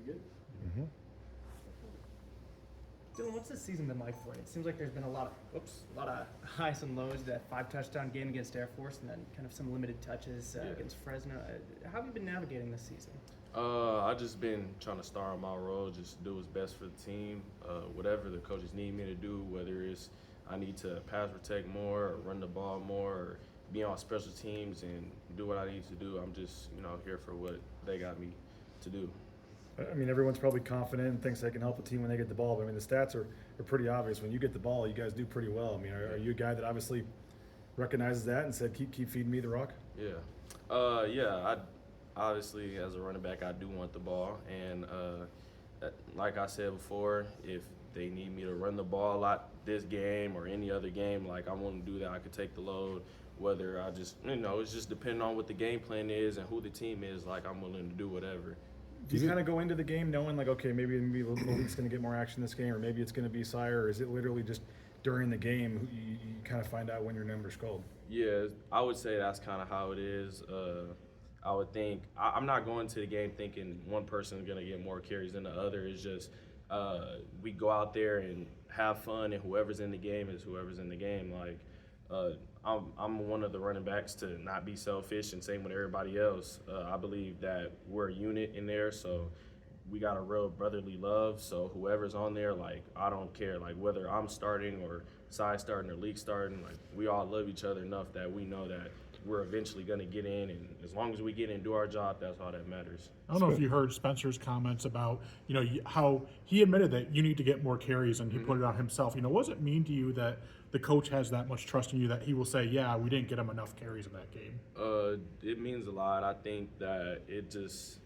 good? Mm-hmm. Dylan, what's this season been like for you? It seems like there's been a lot of highs and lows. That 5-touchdown game against Air Force, and then kind of some limited touches against Fresno. How have you been navigating this season? I just been trying to star on my role, just do what's best for the team. Whatever the coaches need me to do, whether it's I need to pass protect more, or run the ball more, or be on special teams and do what I need to do. I'm just here for what they got me to do. I mean, everyone's probably confident and thinks they can help the team when they get the ball. But I mean, the stats are pretty obvious. When you get the ball, you guys do pretty well. I mean, are you a guy that obviously recognizes that and said, keep feeding me the rock? Yeah. I obviously, as a running back, I do want the ball. And like I said before, if they need me to run the ball a lot this game or any other game, like I want to do that. I could take the load. Whether I just, it's just depending on what the game plan is and who the team is. Like, I'm willing to do whatever. Do you kind of go into the game knowing, like, okay, maybe Malik's going to get more action this game, or maybe it's going to be Sire, or is it literally just during the game you kind of find out when your number's called? Yeah, I would say that's kind of how it is. I would think I'm not going to the game thinking one person is going to get more carries than the other. It's just we go out there and have fun, and whoever's in the game is whoever's in the game. Like, I'm one of the running backs to not be selfish, and same with everybody else. I believe that we're a unit in there, so we got a real brotherly love. So whoever's on there, like, I don't care, like whether I'm starting or Cy starting or Leak starting, like we all love each other enough that we know that we're eventually going to get in, and as long as we get in and do our job, that's all that matters. I don't know if you heard Spencer's comments about, how he admitted that you need to get more carries and he put it on himself. What does it mean to you that the coach has that much trust in you that he will say, yeah, we didn't get him enough carries in that game? It means a lot. I think that it just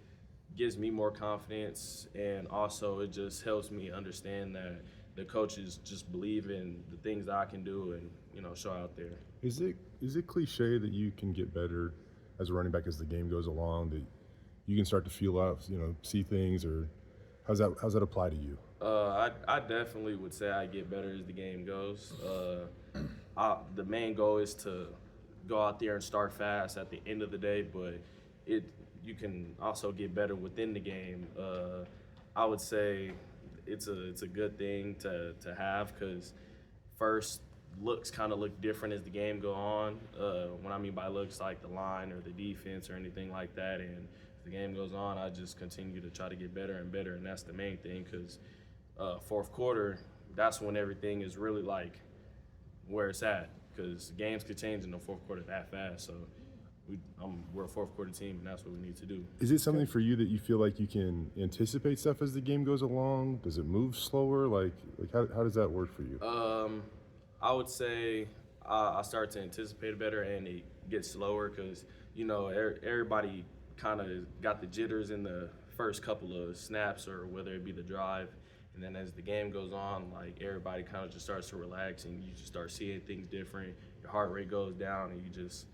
gives me more confidence, and also it just helps me understand that the coaches just believe in the things that I can do and, show out there. Is it cliche that you can get better as a running back as the game goes along, that you can start to feel out, see things, or how's that apply to you? I definitely would say I get better as the game goes. The main goal is to go out there and start fast at the end of the day, but you can also get better within the game. I would say it's a good thing to have, because first, looks kind of look different as the game go on. When I mean by looks, like the line or the defense or anything like that. And as the game goes on, I just continue to try to get better and better, and that's the main thing, because fourth quarter, that's when everything is really like where it's at, because games could change in the fourth quarter that fast. So we're a fourth quarter team, and that's what we need to do. Is it something for you that you feel like you can anticipate stuff as the game goes along? Does it move slower? Like how does that work for you? I would say I start to anticipate it better, and it gets slower because, everybody kind of got the jitters in the first couple of snaps, or whether it be the drive. And then as the game goes on, like, everybody kind of just starts to relax, and you just start seeing things different. Your heart rate goes down, and you just,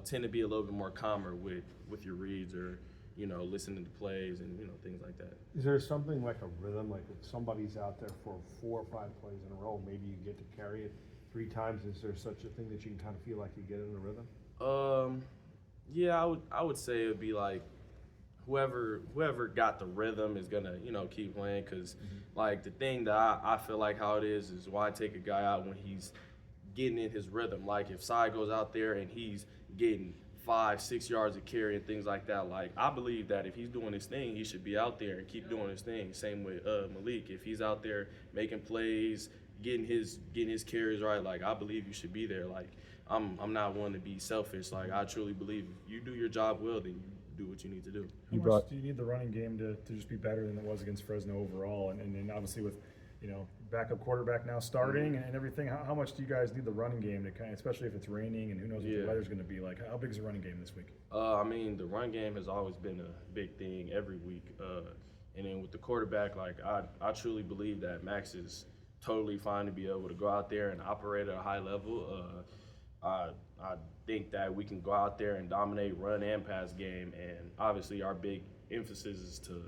tend to be a little bit more calmer with your reads, or, listening to plays and, things like that. Is there something like a rhythm, like if somebody's out there for 4 or 5 plays in a row, maybe you get to carry it 3 times? Is there such a thing that you can kind of feel like you get in a rhythm? Yeah, I would say it would be like whoever got the rhythm is gonna keep playing, because like the thing that I feel like how it is why take a guy out when he's getting in his rhythm. Like if Cy goes out there and he's getting 5-6 yards of carry and things like that, like I believe that if he's doing his thing, he should be out there and keep doing his thing. Same with Malik. If he's out there making plays, getting his carries right, like I believe you should be there. Like I'm not one to be selfish. Like I truly believe if you do your job well, then you do what you need to do. How much do you need the running game to just be better than it was against Fresno overall? And then obviously with backup quarterback now starting and everything, how much do you guys need the running game to kind of, especially if it's raining and who knows what the weather's going to be like? How big is the running game this week? I mean, the run game has always been a big thing every week. And then with the quarterback, like I truly believe that Max is totally fine to be able to go out there and operate at a high level. I think that we can go out there and dominate run and pass game, and obviously our big emphasis is to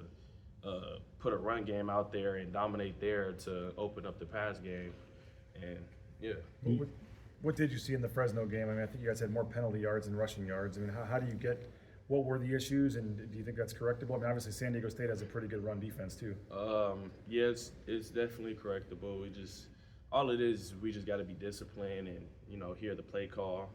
put a run game out there and dominate there to open up the pass game. And What did you see in the Fresno game? I mean, I think you guys had more penalty yards than rushing yards. I mean, how do you get what were the issues, and do you think that's correctable? I mean, obviously San Diego State has a pretty good run defense too. Yeah, it's definitely correctable. All it is, we just got to be disciplined and, hear the play call,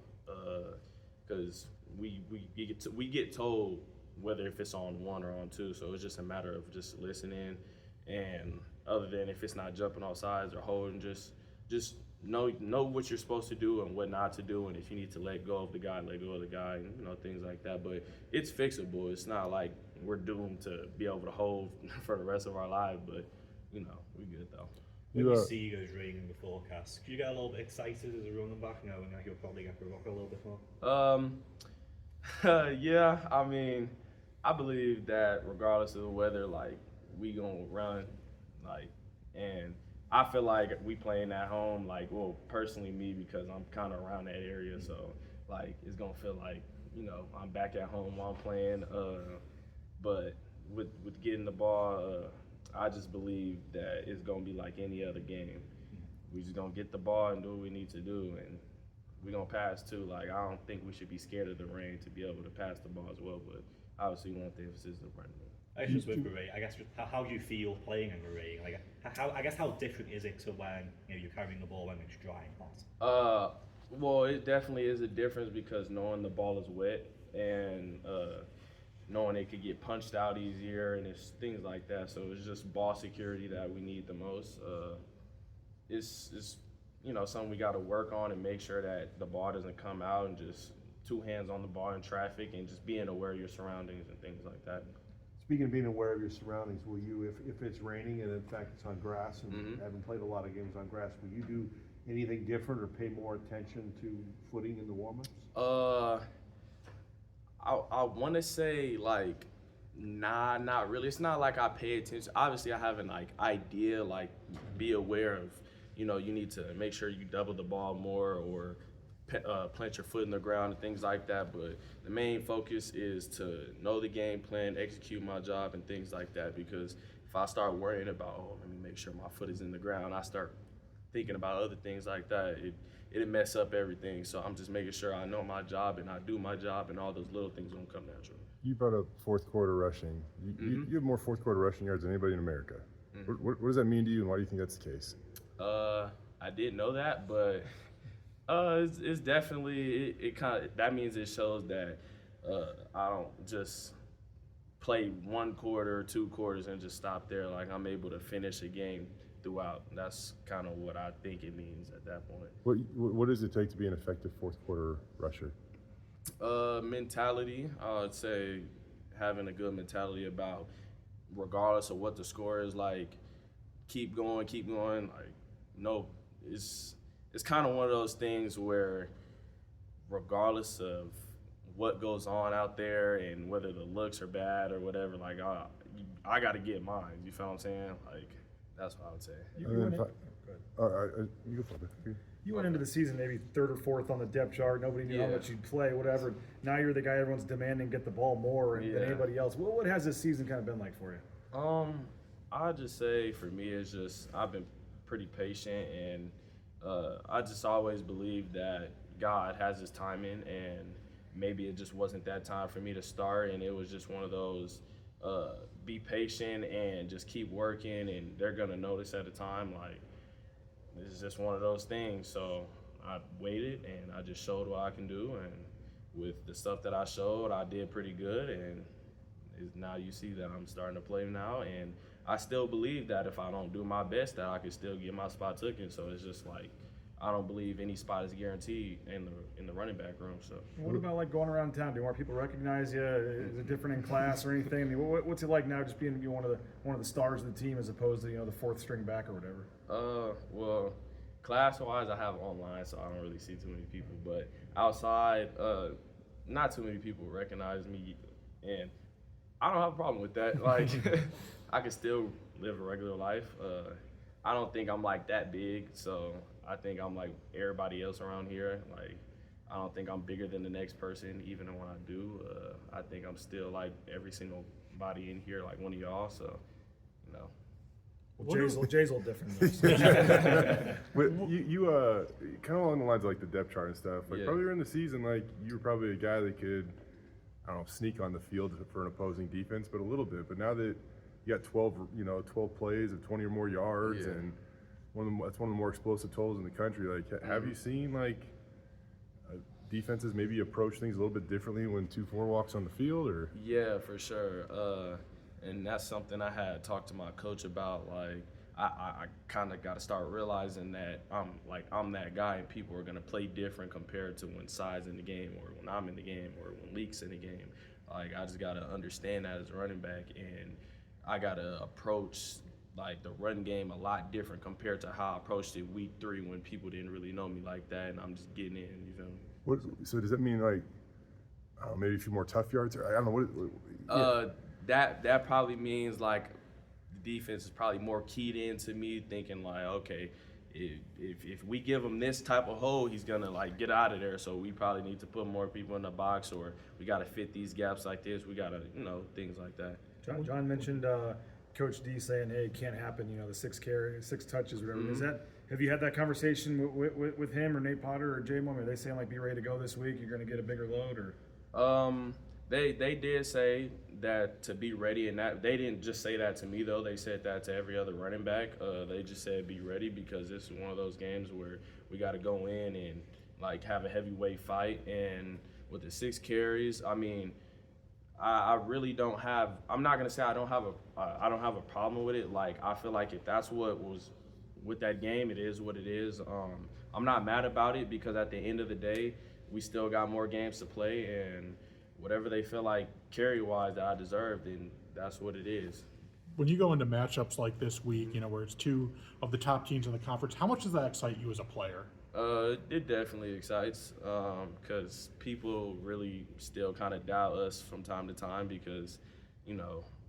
because we get told whether if it's on one or on two, so it's just a matter of just listening, and other than if it's not jumping off sides or holding, just know what you're supposed to do and what not to do, and if you need to let go of the guy, let go of the guy, and things like that. But it's fixable. It's not like we're doomed to be able to hold for the rest of our lives, but we good though. When you see you guys reading in the forecast, do you get a little bit excited as a running back knowing that you'll probably get the rock a little bit more? Yeah, I mean, I believe that regardless of the weather, like, we gonna run, like, and I feel like we playing at home, like, well, personally me, because I'm kind of around that area, so, like, it's gonna feel like, I'm back at home while I'm playing, but with getting the ball, I just believe that it's gonna be like any other game. We just gonna get the ball and do what we need to do, and we're gonna pass too. Like, I don't think we should be scared of the rain to be able to pass the ball as well, but obviously we want the emphasis of running it. I just with the rain, I guess, how do you feel playing in the rain? Like, how different is it to when you're carrying the ball when it's dry and hot? Well, it definitely is a difference because knowing the ball is wet and knowing it could get punched out easier and it's things like that. So it's just ball security that we need the most. It's something we got to work on and make sure that the ball doesn't come out, and just two hands on the ball in traffic and just being aware of your surroundings and things like that. Speaking of being aware of your surroundings, will you, if it's raining and in fact it's on grass and haven't played a lot of games on grass, will you do anything different or pay more attention to footing in the warm-ups? I want to say, like, nah, not really. It's not like I pay attention. Obviously, I have an idea, like, be aware of, you need to make sure you double the ball more or plant your foot in the ground and things like that. But the main focus is to know the game plan, execute my job, and things like that. Because if I start worrying about, let me make sure my foot is in the ground, I start thinking about other things like that, it'll mess up everything. So I'm just making sure I know my job and I do my job, and all those little things won't come natural. You brought up fourth quarter rushing. You have more fourth quarter rushing yards than anybody in America. What does that mean to you, and why do you think that's the case? I didn't know that, but it's definitely it kind of, that means it shows that I don't just play one quarter, 2 quarters, and just stop there. Like, I'm able to finish a game throughout. That's kind of what I think it means at that point. What does it take to be an effective fourth quarter rusher? Mentality. I would say having a good mentality about, regardless of what the score is, like, keep going. Like, no, it's kind of one of those things where, regardless of what goes on out there and whether the looks are bad or whatever, like, I got to get mine. You feel what I'm saying? Like, that's what I would say. You went into the season maybe 3rd or 4th on the depth chart. Nobody knew how much you'd play, whatever. Now you're the guy everyone's demanding get the ball more than anybody else. What has this season kind of been like for you? I'd just say for me, it's just I've been pretty patient, and I just always believe that God has his timing, and maybe it just wasn't that time for me to start, and it was just one of those be patient and just keep working, and they're gonna notice at a time. Like, this is just one of those things. So I waited, and I just showed what I can do, and with the stuff that I showed, I did pretty good, and now you see that I'm starting to play now, and I still believe that if I don't do my best, that I can still get my spot taken. So it's just like, I don't believe any spot is guaranteed in the running back room. So what about, like, going around town? Do more people recognize you? Is it different in class or anything? I mean, what's it like now, just being one of the stars of the team as opposed to the 4th string back or whatever? Well, class-wise, I have online, so I don't really see too many people. But outside, not too many people recognize me, and I don't have a problem with that. Like, I can still live a regular life. I don't think I'm, like, that big, so I think I'm like everybody else around here. Like, I don't think I'm bigger than the next person, even when I do. I think I'm still like every single body in here, like one of y'all. So, Well, Jay's a little different. But you kind of along the lines of, like, the depth chart and stuff. Like, probably during the season, like, you were probably a guy that could I don't know, sneak on the field for an opposing defense, but a little bit. But now that you got 12 plays of 20 or more yards, and that's one of the more explosive totals in the country. Like, have you seen like defenses maybe approach things a little bit differently when 2-4 walks on the field, or? Yeah, for sure. And that's something I had talked to my coach about. Like, I kind of got to start realizing that I'm that guy, and people are gonna play different compared to when Side's in the game, or when I'm in the game, or when Leak's in the game. Like, I just gotta understand that as a running back, and I gotta approach like the run game a lot different compared to how I approached it week 3 when people didn't really know me like that, and I'm just getting in. You feel me? So does that mean like maybe a few more tough yards? Or I don't know That probably means like the defense is probably more keyed into me, thinking like, okay, if we give him this type of hole, he's gonna like get out of there. So we probably need to put more people in the box, or we gotta fit these gaps like this. We gotta, things like that. John mentioned Coach D saying, "Hey, it can't happen." The 6 touches, whatever. Mm-hmm. Have you had that conversation with him or Nate Potter or Jay Mum? Are they saying like, "Be ready to go this week"? You're going to get a bigger load, or? They did say that to be ready, and that they didn't just say that to me though. They said that to every other running back. They just said be ready, because this is one of those games where we got to go in and like have a heavyweight fight. And with the 6 carries, I mean, I really don't have. I'm not gonna say I don't have a problem with it. Like, I feel like if that's what was with that game, it is what it is. I'm not mad about it, because at the end of the day, we still got more games to play, and whatever they feel like carry-wise that I deserve, then that's what it is. When you go into matchups like this week, where it's 2 of the top teams in the conference, how much does that excite you as a player? It definitely excites, because people really still kind of doubt us from time to time, because,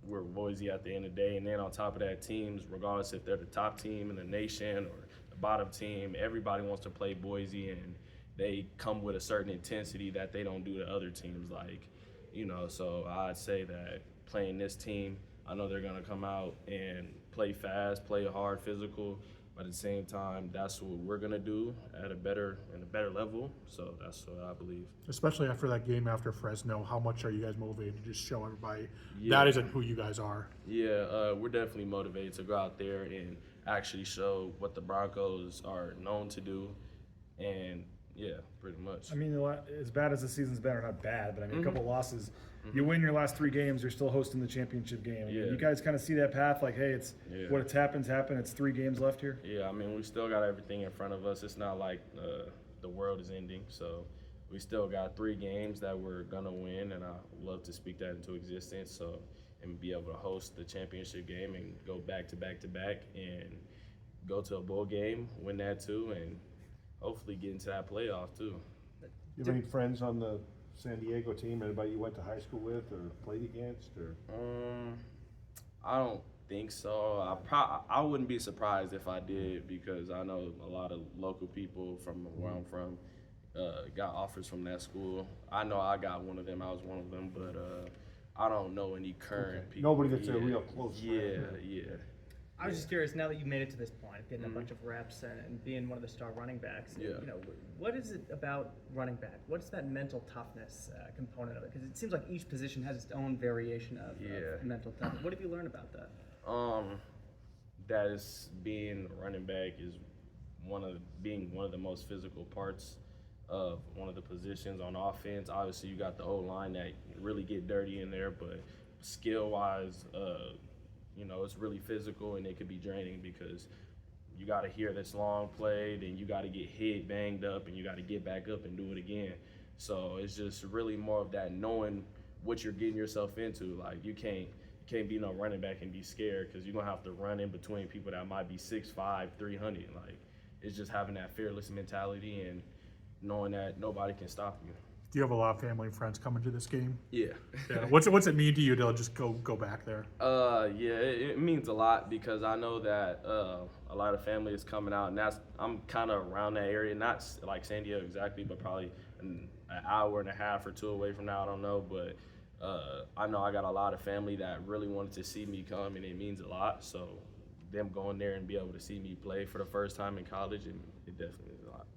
we're Boise at the end of the day. And then on top of that, teams, regardless if they're the top team in the nation or the bottom team, everybody wants to play Boise, and they come with a certain intensity that they don't do to other teams. Like, so I'd say that playing this team, I know they're going to come out and play fast, play hard, physical, but at the same time, that's what we're going to do at a better level. So that's what I believe. Especially after that game after Fresno, how much are you guys motivated to just show everybody that isn't who you guys are? Yeah, we're definitely motivated to go out there and actually show what the Broncos are known to do. And yeah, pretty much. I mean, as bad as the season's been, or not bad, but I mean, a couple losses. You win your last 3 games, you're still hosting the championship game. I mean, you guys kind of see that path, like, hey, it's what it's happened. It's 3 games left here. Yeah, I mean, we still got everything in front of us. It's not like the world is ending. So we still got 3 games that we're gonna win, and I love to speak that into existence. So, and be able to host the championship game and go back to back to back, and go to a bowl game, win that too, and hopefully get into that playoff too. You have any friends on the San Diego team? Anybody you went to high school with or played against? Or I don't think so. I wouldn't be surprised if I did, because I know a lot of local people from where I'm from got offers from that school. I know I got one of them. I was one of them, but I don't know any current people. Nobody that's a real close friend. Yeah. I was just curious, now that you made it to this point, getting a bunch of reps and being one of the star running backs, what is it about running back? What's that mental toughness component of it? Because it seems like each position has its own variation of mental toughness. What have you learned about that? That is, being a running back is being one of the most physical parts of one of the positions on offense. Obviously, you got the O-line that really get dirty in there, but skill-wise, it's really physical, and it could be draining, because you got to hear this long play, then you got to get hit, banged up, and you got to get back up and do it again. So it's just really more of that, knowing what you're getting yourself into. Like, you can't be no running back and be scared, because you're going to have to run in between people that might be 6'5", 300. Like, it's just having that fearless mentality and knowing that nobody can stop you. Do you have a lot of family and friends coming to this game? Yeah. What's it mean to you to just go back there? It means a lot, because I know that a lot of family is coming out, and I'm kind of around that area, not like San Diego exactly, but probably an hour and a half or 2 away from now. I don't know, but I know I got a lot of family that really wanted to see me come, and it means a lot. So them going there and be able to see me play for the first time in college, and it definitely means a lot.